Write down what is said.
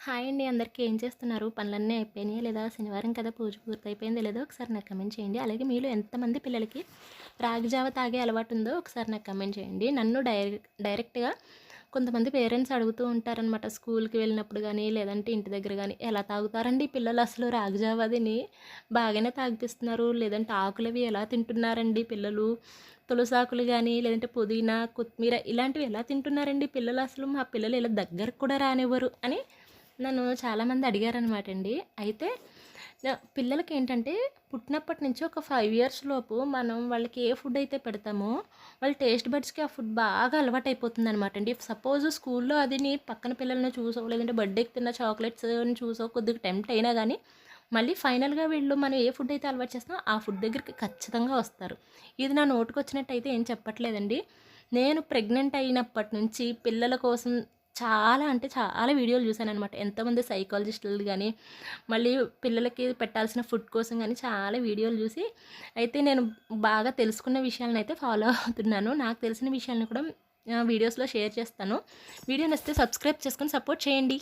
Hi అండి. అందరికీ ఏం చేస్తున్నారు? పనులన్నీ అయిపోయినాయా లేదా? శనివారం కదా పూజ పూర్తయిపోయిందో లేదో ఒకసారి నాకు కమెంట్ చేయండి. అలాగే మీలో ఎంతమంది పిల్లలకి రాగి జావ తాగే అలవాటు ఉందో ఒకసారి నాకు కమెంట్ చేయండి. నన్ను డైరెక్ట్‌గా కొంతమంది పేరెంట్స్ అడుగుతూ ఉంటారనమాట. స్కూల్‌కి వెళ్ళినప్పుడు గానీ, లేదంటే ఇంటి దగ్గర గానీ, ఎలా తాగుతారండి పిల్లలు అసలు రాగి జావ అదిని? బాగానే తాగిపిస్తున్నారు. లేదంటే ఆకులవి ఎలా తింటున్నారండి పిల్లలు? తులసాకులు గానీ, లేదంటే పుదీనా, కొత్తిమీర ఇలాంటివి ఎలా తింటున్నారండి పిల్లలు అసలు? మా పిల్లలు ఇలా దగ్గరకు కూడా రానివ్వరు అని నన్ను చాలామంది అడిగారనమాట అండి. అయితే పిల్లలకేంటంటే పుట్టినప్పటి నుంచి ఒక 5 ఇయర్స్ లోపు మనం వాళ్ళకి ఏ ఫుడ్ అయితే పెడతామో వాళ్ళ టేస్ట్ బడ్స్‌కి ఆ ఫుడ్ బాగా అలవాటయిపోతుందనమాట అండి. సపోజ్ స్కూల్‌లో అదిని పక్కన పిల్లల్ని చూసో, లేదంటే బర్త్‌డేకి తిన్న చాక్లెట్స్‌ని చూసో కొద్దిగా టెంప్ట్ అయినా గానీ, మళ్ళీ ఫైనల్‌గా వీళ్ళు మనం ఏ ఫుడ్ అయితే అలవాటు చేస్తామో ఆ ఫుడ్ దగ్గరికి ఖచ్చితంగా వస్తారు. ఇది నా నోటికొచ్చినట్టయితే ఏం చెప్పట్లేదండి. నేను ప్రెగ్నెంట్ అయినప్పటి నుంచి పిల్లల కోసం చాలా అంటే చాలా వీడియోలు చూశాననమాట. ఎంతోమంది సైకాలజిస్టులు గానీ, మళ్ళీ పిల్లలకి పెట్టాల్సిన ఫుడ్ కోసం గానీ చాలా వీడియోలు చూసి, అయితే నేను బాగా తెలుసుకున్న విషయాలనైతే ఫాలో అవుతున్నాను. నాకు తెలిసిన విషయాలను కూడా వీడియోస్‌లో షేర్ చేస్తాను. వీడియో నచ్చితే సబ్స్క్రైబ్ చేసుకొని సపోర్ట్ చేయండి.